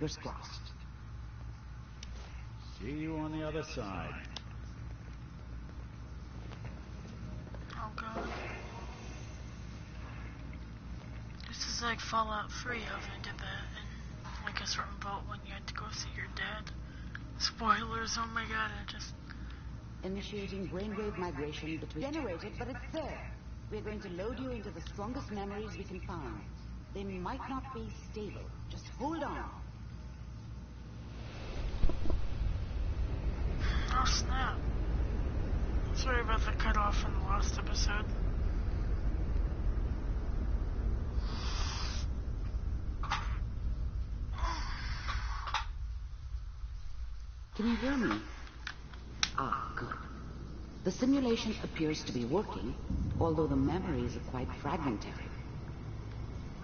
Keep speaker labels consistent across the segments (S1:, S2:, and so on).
S1: Fingers crossed.
S2: See you on the other side.
S3: Oh god. This is like Fallout 3, how they did that in like a certain boat when you had to go see your dad. Spoilers, oh my god, I just...
S1: Initiating brainwave migration between... Generated, but it's there. We're going to load you into the strongest memories we can find. They might not be stable. Just hold on.
S3: Oh snap. Sorry about the cutoff in the last episode.
S1: Can you hear me? Ah, good. The simulation appears to be working, although the memories are quite fragmentary.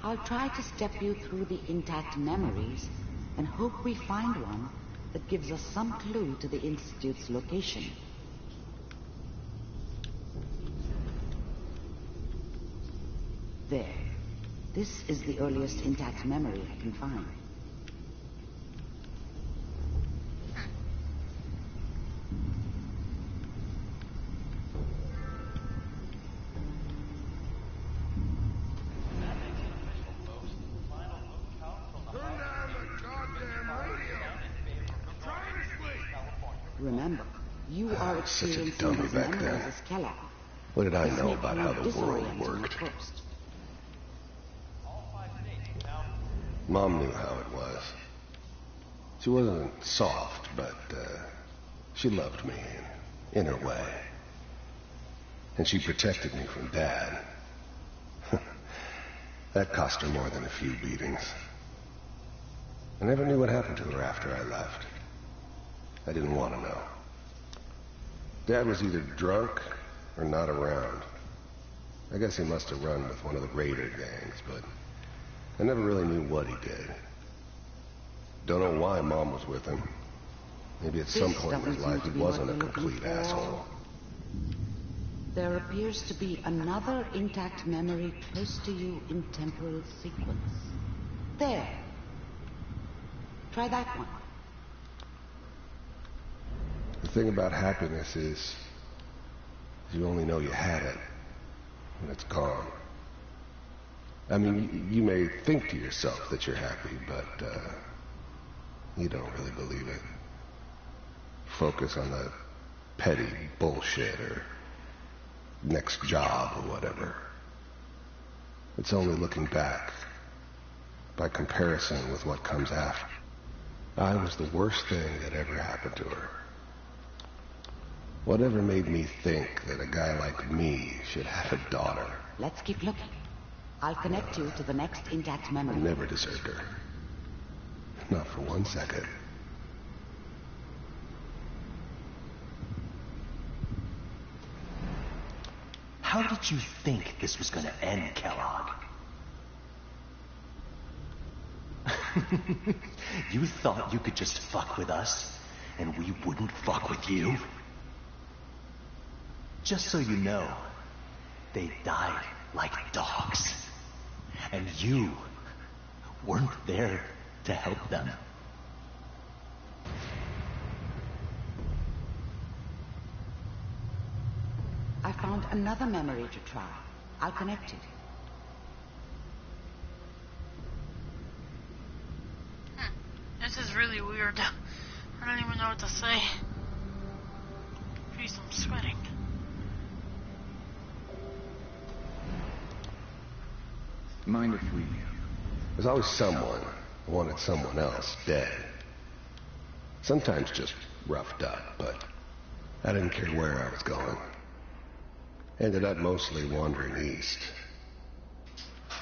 S1: I'll try to step you through the intact memories and hope we find one that gives us some clue to the Institute's location. There. This is the earliest intact memory I can find. Remember, you are experiencing
S4: such a dummy
S1: these
S4: back
S1: memories
S4: then.
S1: as Kellogg.
S4: What did I
S1: This
S4: know
S1: makes
S4: about
S1: you
S4: how the world
S1: disorienting
S4: worked?
S1: at first.
S4: Mom knew how it was. She wasn't soft, but she loved me in her way. And she protected me from Dad. That cost her more than a few beatings. I never knew what happened to her after I left. I didn't want to know. Dad was either drunk or not around. I guess he must have run with one of the raider gangs, but I never really knew what he did. Don't know why Mom was with him. Maybe at some point in his life he wasn't a complete asshole.
S1: There appears to be another intact memory close to you in temporal sequence. There. Try that one.
S4: The thing about happiness is you only know you had it when it's gone. I mean, you may think to yourself that you're happy, but you don't really believe it. Focus on the petty bullshit or next job or whatever. It's only looking back, by comparison with what comes after. I was the worst thing that ever happened to her. Whatever made me think that a guy like me should have a daughter?
S1: Let's keep looking. I'll connect you to the next intact
S4: I
S1: memory.
S4: never deserved her. Not for 1 second.
S5: How did you think this was gonna end, Kellogg? You thought you could just fuck with us, and we wouldn't fuck with you? Just so you know, they died like dogs. And you weren't there to help them.
S1: I found another memory to try. I'll connect you.
S3: This is really weird. I don't even know what to say. Jeez, I'm sweating.
S2: Mind if we...
S4: There's always someone who wanted someone else dead. Sometimes just roughed up, but I didn't care where I was going. Ended up mostly wandering east.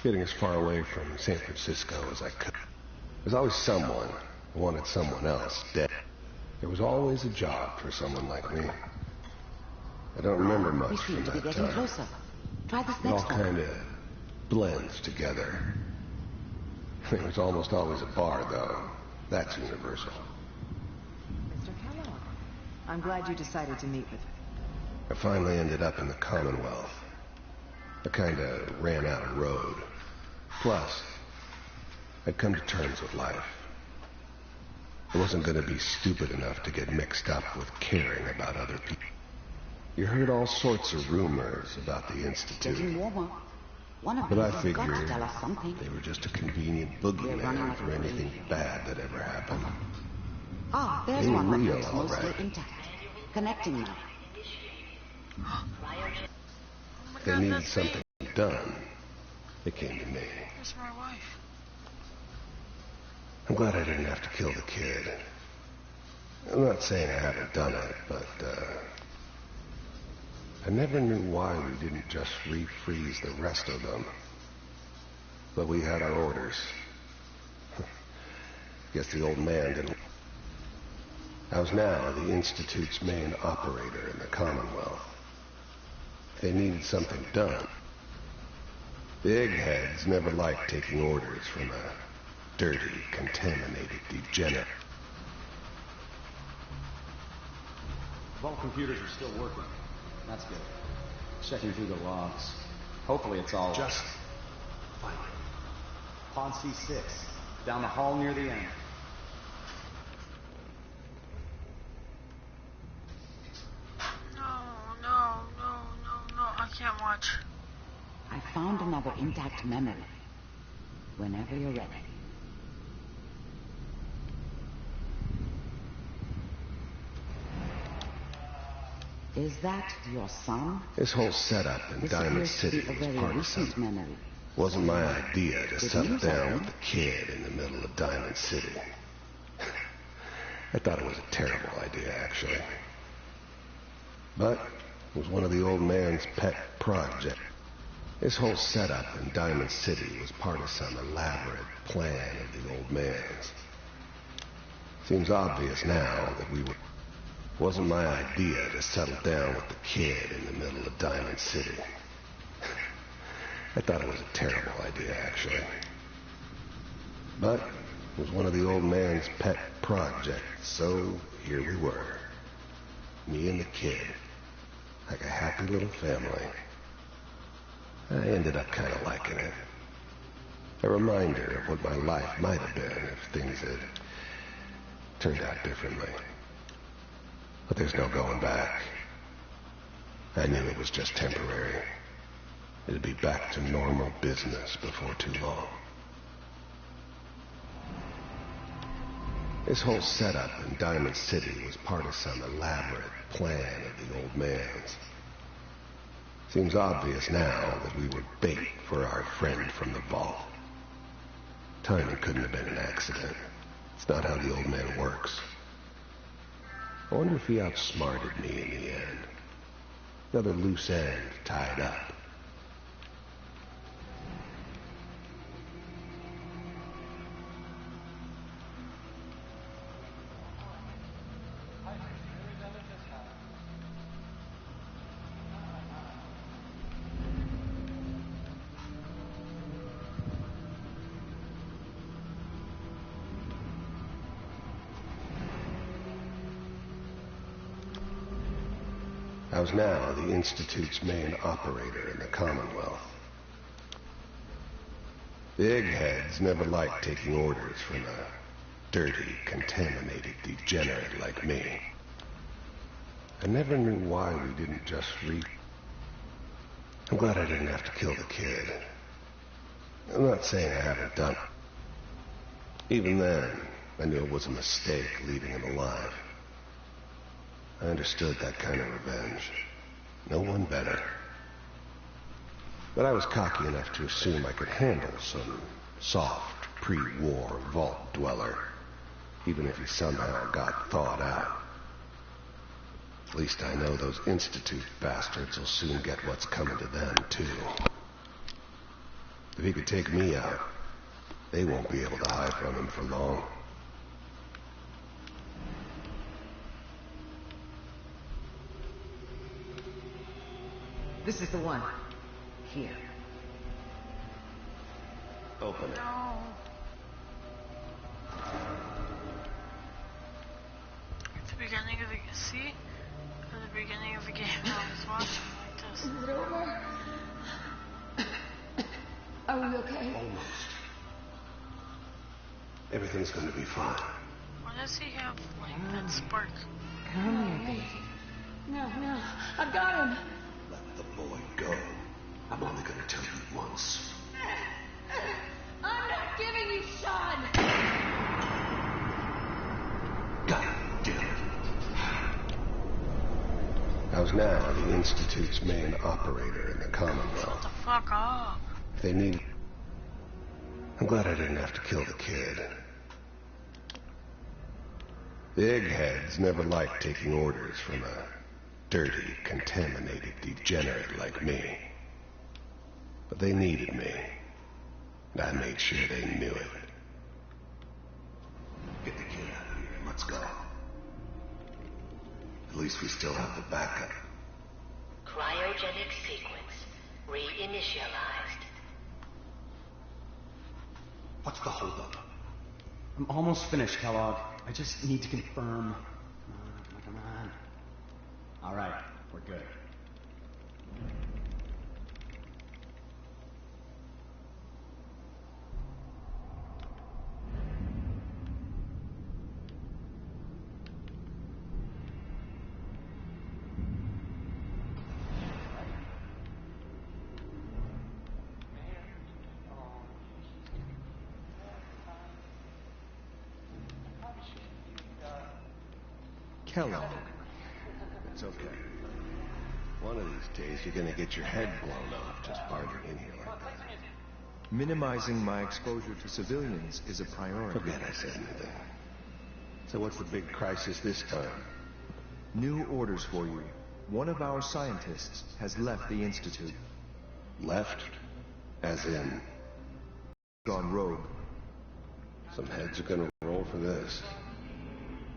S4: Getting as far away from San Francisco as I could. There's always someone who wanted someone else dead. There was always a job for someone like me. I don't remember
S1: We
S4: much
S1: seem
S4: from
S1: to be
S4: that
S1: getting
S4: time.
S1: closer. Try this
S4: It all
S1: next one.
S4: kind of blends together. There was almost always a bar, though. That's universal.
S6: Mr. Kellogg, I'm glad you decided to meet with me.
S4: I finally ended up in the Commonwealth. I kind of ran out of road. Plus, I'd come to terms with life. I wasn't going to be stupid enough to get mixed up with caring about other people. You heard all sorts of rumors about the Institute.
S1: Getting warmer. One of
S4: But I
S1: these has got to
S4: figured
S1: tell us something.
S4: they were just a convenient
S1: We're running
S4: boogeyman
S1: out
S4: for
S1: of
S4: anything
S1: range.
S4: bad that ever happened.
S1: Ah, there's
S4: They were
S1: one that
S4: real,
S1: looks
S4: all
S1: mostly
S4: right.
S1: intact. Connecting now.
S3: Oh my
S4: They
S3: god,
S4: needed
S3: that's me.
S4: something done. They came to me.
S3: Where's my wife?
S4: I'm glad I didn't have to kill the kid. I'm not saying I haven't done it, but, I never knew why we didn't just refreeze the rest of them. But we had our orders. Guess the old man didn't. I was now the Institute's main operator in the Commonwealth. They needed something done. The eggheads never liked taking orders from a dirty, contaminated degenerate.
S7: Vault computers are still working. That's good. Checking through the logs. Hopefully it's all...
S4: Just find it.
S7: Pond C6. Down the hall near the end.
S3: No, I can't watch.
S1: I found another intact memory. Whenever you're ready. Is that your son?
S4: This whole setup in
S1: This
S4: Diamond
S1: appears to
S4: City
S1: be a
S4: was
S1: very
S4: part of
S1: recent
S4: something.
S1: memory.
S4: Wasn't my idea to
S1: Good
S4: settle
S1: news,
S4: down
S1: I
S4: with
S1: think.
S4: the kid in the middle of Diamond City. I thought it was a terrible idea, actually. But it was one of the old man's pet projects. This whole setup in Diamond City was part of some elaborate plan of the old man's. Seems obvious now that we were... Wasn't my idea to settle down with the kid in the middle of Diamond City. I thought it was a terrible idea, actually. But it was one of the old man's pet projects, so here we were. Me and the kid. Like a happy little family. I ended up kind of liking it. A reminder of what my life might have been if things had turned out differently. But there's no going back. I knew it was just temporary. It'd be back to normal business before too long. This whole setup in Diamond City was part of some elaborate plan of the old man's. Seems obvious now that we were bait for our friend from the vault. Timing couldn't have been an accident. It's not how the old man works. I wonder if he outsmarted me in the end. Another loose end tied up. I was now the Institute's main operator in the Commonwealth. The eggheads never liked taking orders from a dirty, contaminated degenerate like me. I never knew why we didn't just I'm glad I didn't have to kill the kid. I'm not saying I haven't done it. Even then, I knew it was a mistake leaving him alive. I understood that kind of revenge. No one better. But I was cocky enough to assume I could handle some soft, pre-war vault dweller, even if he somehow got thawed out. At least I know those Institute bastards will soon get what's coming to them, too. If he could take me out, they won't be able to hide from him for long.
S6: This is the one. Here.
S4: Open it.
S3: No. At the beginning of the at the beginning of the game, I was watching like this.
S8: Is it over? Are we okay?
S4: Almost. Everything's going to be fine.
S3: What does he have, like, that spark?
S6: Come here, baby.
S8: No, I've got him.
S4: Let the boy go. I'm only gonna tell you once.
S8: I'm not giving you Sean.
S4: God damn it. How's now the Institute's main operator in the Commonwealth?
S3: Shut the fuck up.
S4: If they need... I'm glad I didn't have to kill the kid. The eggheads never liked taking orders from a dirty, contaminated degenerate like me. But they needed me. And I made sure they knew it. Get the kid out of here and let's go. At least we still have the backup.
S9: Cryogenic sequence reinitialized.
S7: What's the holdup? I'm almost finished, Kellogg. I just need to confirm. Come on. All right, we're good.
S4: Kellogg. It's okay. One of these days you're gonna get your head blown off just barging in here like that.
S10: Minimizing my exposure to civilians is a priority.
S4: Forget I said anything. So what's the big crisis this time?
S10: New orders for you. One of our scientists has left the Institute.
S4: Left? As in...
S10: Gone rogue.
S4: Some heads are gonna roll for this.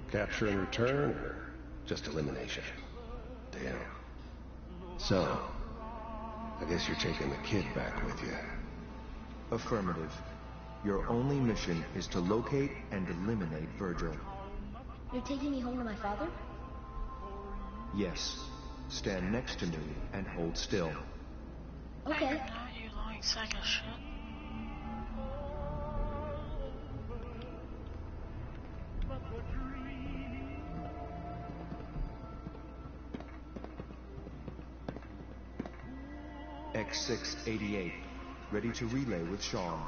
S4: Capture and return, or just elimination? Damn. So, I guess you're taking the kid back with you.
S10: Affirmative. Your only mission is to locate and eliminate Virgil.
S8: You're taking me home to my father?
S10: Yes. Stand next to me and hold still.
S8: Okay.
S3: Not you lying sack of shit.
S10: X688. Ready to relay with Sean.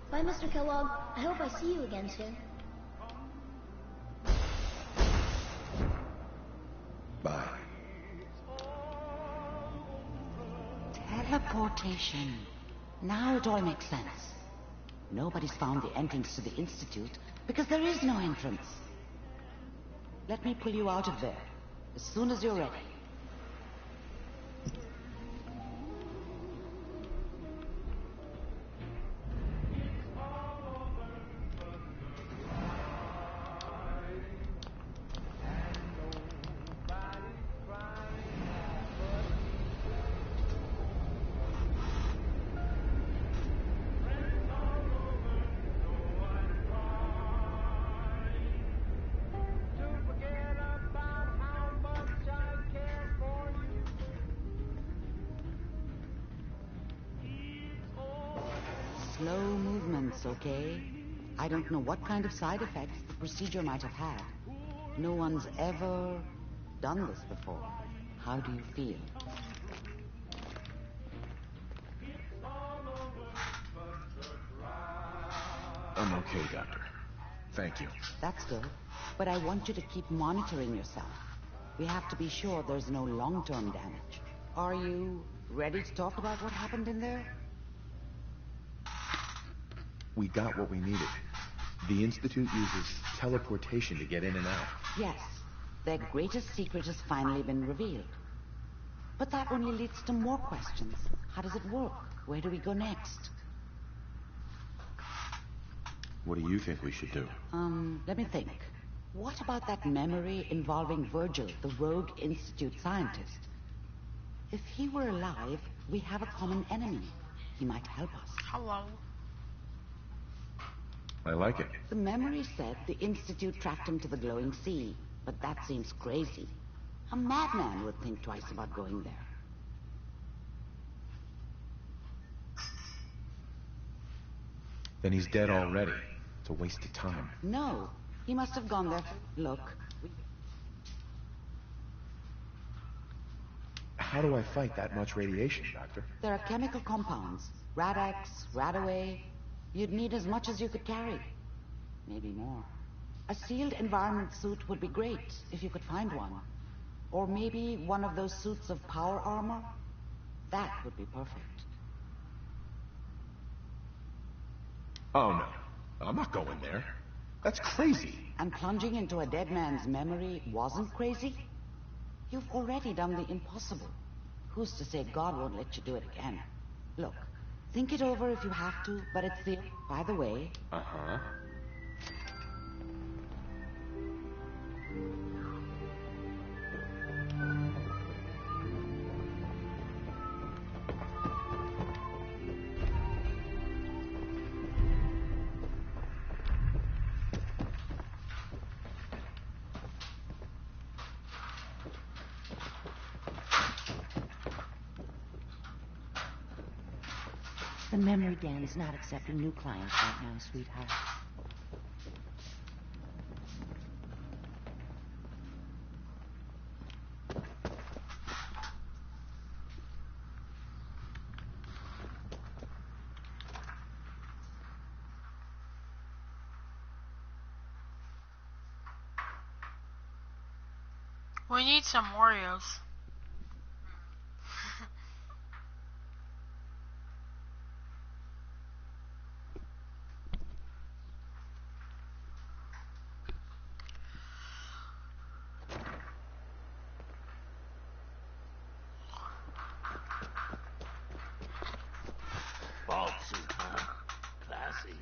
S8: Bye, Mr. Kellogg. I hope I see you again soon.
S4: Bye.
S1: Teleportation. Now it all makes sense. Nobody's found the entrance to the Institute because there is no entrance. Let me pull you out of there as soon as you're ready. Slow movements, okay? I don't know what kind of side effects the procedure might have had. No one's ever done this before. How do you feel?
S2: I'm okay, Doctor. Thank you.
S1: That's good. But I want you to keep monitoring yourself. We have to be sure there's no long-term damage. Are you ready to talk about what happened in there?
S2: We got what we needed. The Institute uses teleportation to get in and out.
S1: Yes. Their greatest secret has finally been revealed. But that only leads to more questions. How does it work? Where do we go next?
S2: What do you think we should do?
S1: Let me think. What about that memory involving Virgil, the rogue Institute scientist? If he were alive, we have a common enemy. He might help us.
S3: Hello.
S2: I like it.
S1: The memory said the Institute tracked him to the glowing sea, but that seems crazy. A madman would think twice about going there.
S2: Then he's dead already. It's a waste of time.
S1: No, He must have gone there. Look,
S2: How do I fight that much radiation, Doctor?
S1: there are chemical compounds. Rad-X, Radaway. You'd need as much as you could carry. Maybe more. A sealed environment suit would be great, if you could find one. Or maybe one of those suits of power armor. That would be perfect.
S2: Oh, no. I'm not going there. That's crazy.
S1: And plunging into a dead man's memory wasn't crazy? You've already done the impossible. Who's to say God won't let you do it again? Look, think it over if you have to, but it's the... By the way...
S2: Uh-huh.
S1: The memory den's not accepting new clients right now, sweetheart.
S3: We need some Oreos.
S11: Bald suit, huh? Classy.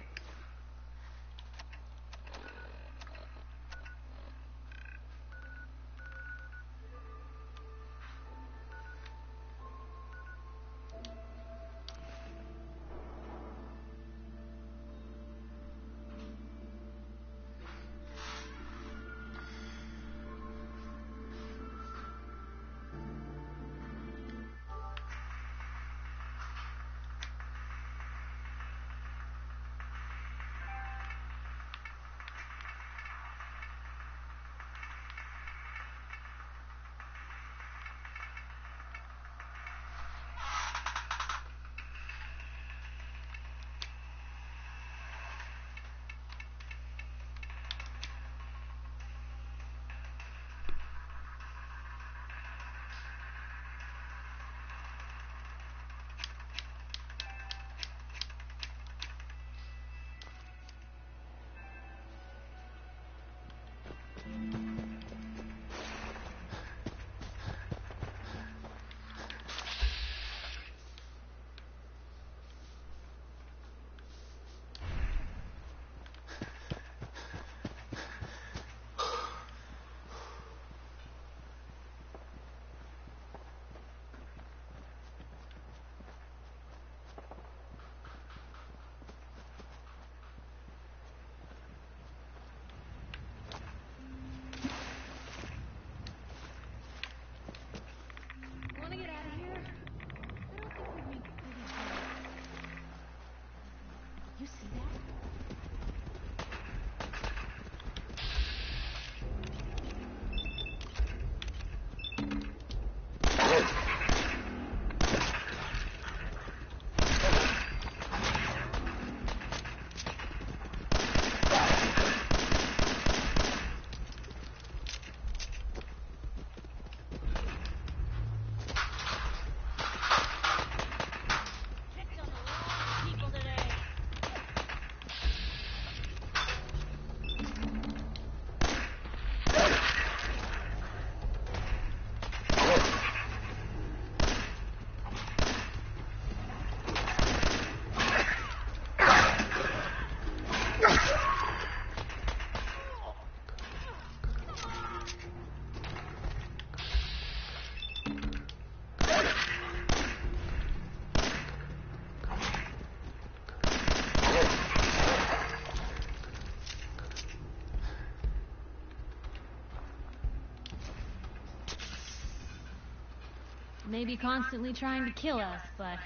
S12: Maybe constantly trying to kill us, but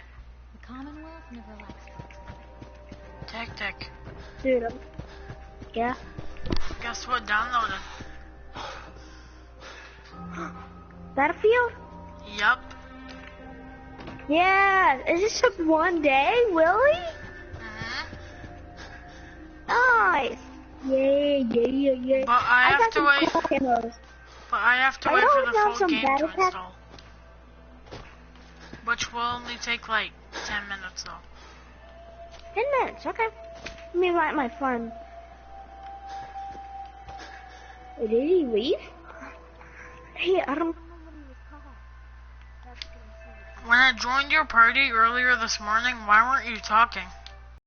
S12: the Commonwealth never likes.
S3: Tactic.
S8: Dude, yeah.
S3: Guess what downloaded?
S13: Battlefield?
S3: Yup.
S13: Yeah, it just took one day, really? Nice. Yeah.
S3: But I have
S13: got
S3: to
S13: some
S3: wait.
S13: cool camos.
S3: But I have to
S13: Are
S3: wait
S13: you
S3: for
S13: always
S3: the
S13: on
S3: full
S13: some
S3: game
S13: battle
S3: to
S13: pack?
S3: install. Which will only take like 10 minutes though.
S13: 10 minutes, okay. Let me write my phone. Did he leave? Hey, I don't know what he was called.
S3: When I joined your party earlier this morning, why weren't you talking?